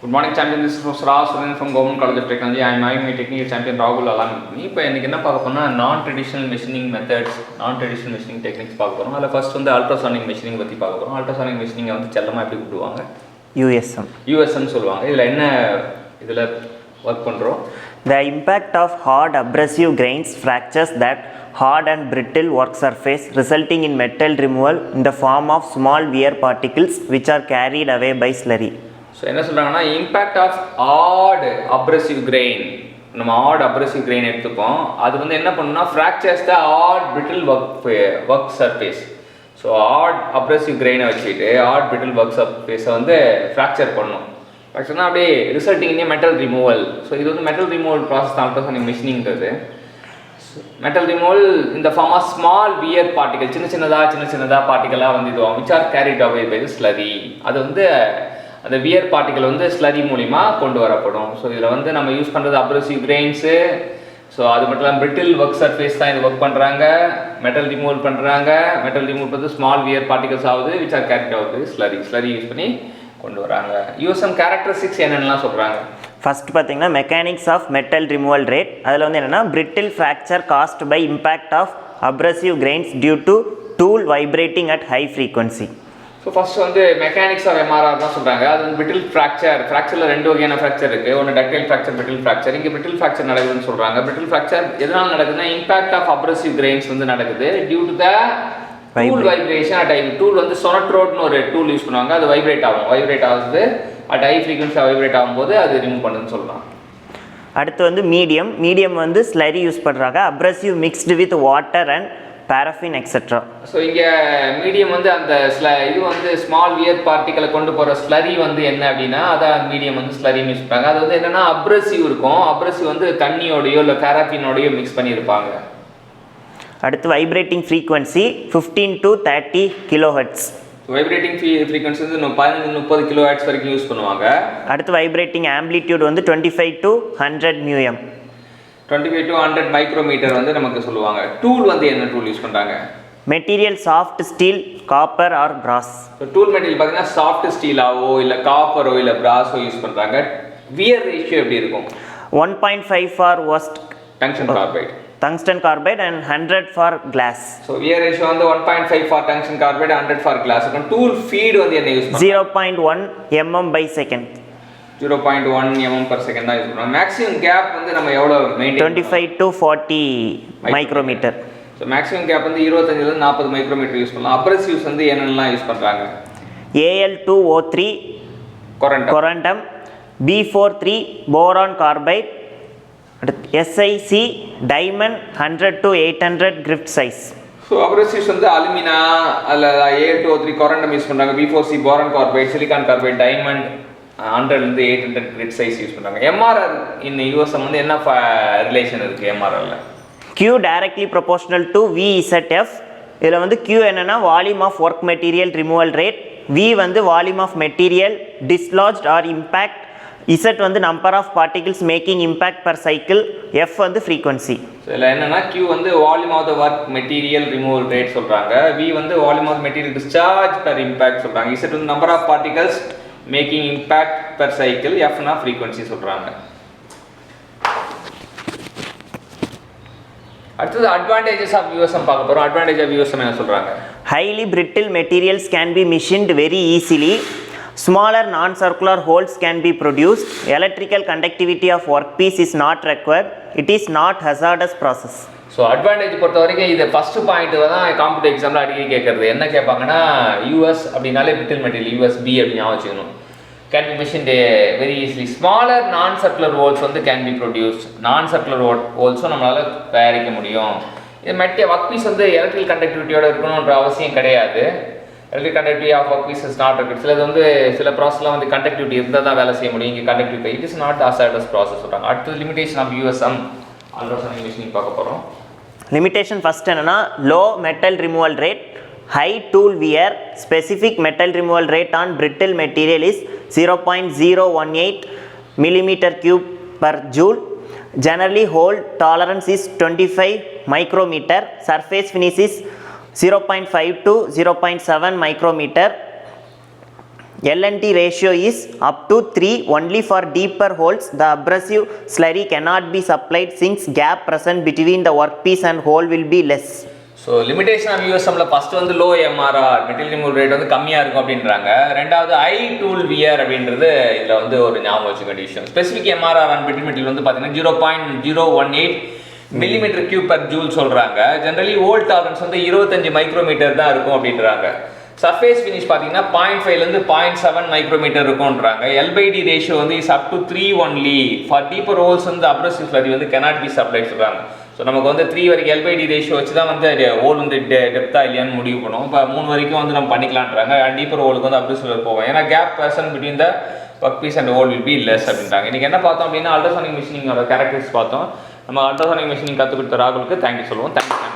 Good morning, champion. This is Suran from Government College of Technology. I am my technical champion Rahul along with me. இப்போ இன்னைக்கு என்ன பார்க்க போறோம்னா non-traditional machining methods, non-traditional machining techniques பார்க்க போறோம். அதுல first வந்து ultrasonic machining பத்தி பார்க்க போறோம். ultrasonic machining வந்து செல்லமா எப்படி கூப்பிடுவாங்க? USM சொல்லுவாங்க. இதுல வர்க் பண்றோம். The impact of hard abrasive grains fractures that hard and brittle work surface, resulting in metal removal in the form of small wear particles which are carried away by slurry. So என்ன சொல்கிறாங்கன்னா impact of hard abrasive grain, நம்ம hard abrasive grain எடுத்துப்போம். அது வந்து என்ன பண்ணுன்னா fractures the hard brittle work surface. So hard abrasive கிரெயினை வச்சுட்டு ஆட் பிரிட்டில் ஒர்க் சர்ஃபேஸை வந்து ஃப்ராக்சர் பண்ணும். ஃப்ராக்சர்னா அப்படியே resulting in metal removal. So இது வந்து மெட்டல் ரிமூவல் ப்ராசஸ் தான் அல்ட்ராசோனிக் மெஷினிங்கிறது. மெட்டல் ரிமூவல் இந்த form of small wear particle, சின்ன சின்னதாக பார்ட்டிகலாக வந்து இதுவாகும், which are carried away by the slurry. அது வந்து அந்த வியர் பார்ட்டிகல் வந்து ஸ்லரி மூலிமா கொண்டு வரப்படும். ஸோ இதில் வந்து நம்ம யூஸ் பண்ணுறது அப்ரசிவ் கிரெயின்ஸு. ஸோ அது மட்டும் இல்லாமல் பிரிட்டில் ஒர்க் சர்ஃபேஸ் தான் இது ஒர்க் பண்ணுறாங்க, மெட்டல் ரிமூவல் பண்ணுறாங்க. மெட்டல் ரிமூவல் பண்ணுறது ஸ்மால் வியர் பார்ட்டிகல்ஸ் ஆகுது, விச் ஆர் கேரிட் ஆகுது ஸ்லரி யூஸ் பண்ணி கொண்டு வராங்க. யூஎஸ்எம் கேரக்டரிஸ்டிக்ஸ் என்னென்னலாம் சொல்கிறாங்க. ஃபர்ஸ்ட் பார்த்தீங்கன்னா mechanics of metal removal rate. அதில் வந்து என்னென்னா brittle fracture caused by impact of abrasive grains due to tool vibrating at high frequency. So first வந்து மெக்கானிக்ஸ் ஆஃப் எம்ஆர்ஆர் தான் சொல்கிறாங்க. அது வந்து பிரிட்டில் ஃப்ராக்சரில் ரெண்டு வகையான ஃப்ராக்சர் இருக்குது. ஒன்று டக்டைல் ஃப்ராக்சர், பிரிட்டில் ஃப்ராக்சர். இங்கே பிரிட்டில் ஃப்ராக்சர் நடக்குதுன்னு சொல்கிறாங்க. பிரிட்டில் ஃப்ராக்சர் எதனால் நடக்குதுன்னா இம்பாக்ட் ஆஃப் அப்ரசிவ் கிரெயின்ஸ் வந்து நடக்குது due to the tool vibration at high. Tool வந்து சொனட்ரோட்னு ஒரு டூல் யூஸ் பண்ணுவாங்க, அது வைப்ரேட் ஆகுது அட் ஹை ஃப்ரீக்வன்சி வைப்ரேட் ஆகும்போது அது ரிமூவ் பண்ணுதுன்னு சொல்லலாம். அடுத்து வந்து மீடியம் வந்து ஸ்லரி யூஸ் பண்ணுறாங்க, abrasive mixed with water and paraffin etc. So இங்கே மீடியம் வந்து அந்த இது வந்து ஸ்மால் வியர் பார்ட்டிகளை கொண்டு போகிற ஸ்லரி வந்து என்ன அப்படின்னா அதான் மீடியம் வந்து ஸ்லரின்னு யூஸ் பண்ணுறாங்க. அது வந்து என்னென்னா அப்ரசிவ் இருக்கும், அப்ரசிவ் வந்து தண்ணியோடையோ இல்லை பேராஃபினோடையோ மிக்ஸ் பண்ணியிருப்பாங்க. அடுத்து vibrating frequency 15 to 30 kHz. Vibrating frequency வந்து 15-30 kHz வரைக்கும் யூஸ் பண்ணுவாங்க. அடுத்து வைப்ரேட்டிங் ஆம்ப்ளிடியூட் வந்து 25 to 100 μm. 25 to 100 மைக்ரோமீட்டர் வந்து நமக்கு சொல்லுவாங்க. டூல் வந்து என்ன டூல் யூஸ் பண்ணுறாங்க? Material soft steel, copper or brass. So tool material பார்த்தீங்கன்னா சாஃப்ட் ஸ்டீலாவோ இல்லை காப்பரோ இல்லை பிராஸோ யூஸ் பண்ணுறாங்க. வியர் ரேஷியோ எப்படி இருக்கும்? 1.5 for worst tungsten carbide and 100 for glass. So wear ratio வந்து 1.5 for tungsten carbide, 100 for glass இருக்கும். டூல் ஃபீட் வந்து என்ன யூஸ் பண்ணுறாங்க? 0.1 mm/s. 0.1 mm/s தான் யூஸ் பண்ணுவோம். மேக்ஸிமம் கேப் வந்து நம்ம எவ்வளோ maintain? 25 to 40 micrometre. So maximum gap வந்து 25 40 மைக்ரோமீட்டர் யூஸ் பண்ணலாம். அப்ரசிவ்ஸ் வந்து என்னென்னலாம் யூஸ் பண்ணுறாங்க? Al2O3 corundum, B43 boron carbide, SiC diamond 100 to 800 grit size. So abrasives வந்து அலுமினா அல்ல Al2O3 கொரண்டம் யூஸ் பண்ணுறாங்க, B4C boron carbide, silicon carbide, diamond 100 to 800 grit size use பண்ணுறாங்க. MRR in USM வந்து என்ன ரிலேஷன் இருக்குது எம்ஆர்ஆரில்? Q directly proportional to VZF. இதில் வந்து Q என்னென்னா volume of work material removal rate, V வந்து volume of material dislodged or impact, Z வந்து number of particles making impact per cycle, F வந்து frequency. So இதில் என்னென்னா Q வந்து volume of the work material removal rate சொல்கிறாங்க, V வந்து volume of material discharge per impact சொல்கிறாங்க, Z வந்து number of particles making impact per cycle, எஃப்னா frequency சொல்கிறாங்க. அடுத்தது அட்வான்டேஜஸ் ஆஃப் யூஎஸ்எம் பார்க்க போகிறோம். அட்வான்டேஜ் ஆஃப் யூஎஸ்எம் என்ன சொல்கிறாங்க? Highly brittle materials can be machined very easily, smaller non-circular holes can be produced, electrical conductivity of workpiece is not required, it is not hazardous process. So advantage பொறுத்த வரைக்கும் இது first point தான் competitive எக்ஸாமில் அடிக்கடி கேட்குறது. என்ன கேட்பாங்கன்னா US அப்படின்னாலே பிரிட்டில் மெட்டீரியல் யூஎஸ்பி அப்படின்னு ஞாபகம் வச்சுக்கணும். Can be machined very easily. Smaller non circular holes வந்து can be produce. Non circular ஹோல்ஸும் நம்மளால் தயாரிக்க முடியும். இது ஒர்க் பீஸ் வந்து எலக்ட்ரிக்கல் கண்டக்டிவிட்டியோட இருக்கணுன்ற அவசியம் கிடையாது. Electric conductivity of work piece is not required. சிலது வந்து சில ப்ராசஸ்லாம் வந்து கண்டக்டிவிட்டி இருந்தால் தான் வேலை செய்ய முடியும். இங்கே conductivity it is not hazardous process சொல்கிறாங்க. அடுத்தது limitation of USM ultrasonic machining பார்க்க போகிறோம். லிமிடேஷன் ஃபர்ஸ்ட் என்னன்னா low metal removal rate, high tool wear, specific metal removal rate on brittle material is 0.018 millimeter cube per joule. Generally hold tolerance is 25 micrometer. Surface finish is 0.5 to 0.7 micrometer. LNT ratio is up to 3 only for deeper holes. The abrasive slurry cannot be supplied since gap present between the workpiece and hole will be less. So limitation of யூஎஸ்எம்ல first வந்து low MRR material removal rate வந்து கம்மியாக இருக்கும் அப்படின்றாங்க. ரெண்டாவது ஐ tool wear அப்படின்றது இதில் வந்து ஒரு ஞாபகம் வச்சுக்க விஷயம். Specific MRR on brittle material வந்து பார்த்தீங்கன்னா 0.018 மில்லிமீட்டர் கியூப் பர் ஜூல் சொல்கிறாங்க. ஜென்ரலி ஓல்ட் டாலரன்ஸ் வந்து 25 மைக்ரோமீட்டர் தான் இருக்கும் அப்படின்றாங்க. சர்ஃபேஸ் ஃபினிஷ் பார்த்தீங்கன்னா 0.5லேருந்து 0.7 மைக்ரோமீட்டர் இருக்கும்ன்றாங்க. எல்பைடி ரேஷியோ வந்து is up to 3 only. For deeper holes வந்து அப்ரசிவ் ஸ்லரி வந்து கெனாட் பி சப்ளை சொல்கிறாங்க. ஸோ நமக்கு வந்து 3 வரைக்கும் எல்பைடி ரேஷியோ வச்சு தான் வந்து ஹோல் வந்து டெப்த்தாக இல்லையான்னு முடிவு பண்ணுவோம். இப்போ 3 வரைக்கும் வந்து நம்ம பண்ணிக்கலான்றாங்க. அண்ட் டீப்பர் ஹோலுக்கு வந்து அப்ரசிவ் போவோம். ஏன்னா gap person between the work piece and hole will be less அப்படின்றாங்க. இன்றைக்கி என்ன பார்த்தோம் அப்படின்னா அல்ட்ராசானிக் மிஷினிங்கோட கேரக்டர்ஸ் பார்த்தோம். நம்ம அல்ட்ராசானிக் மிஷினிங் கற்றுக் கொடுத்த ராகுலுக்கு தேங்க்யூ சொல்லுவோம். தேங்க்யூ.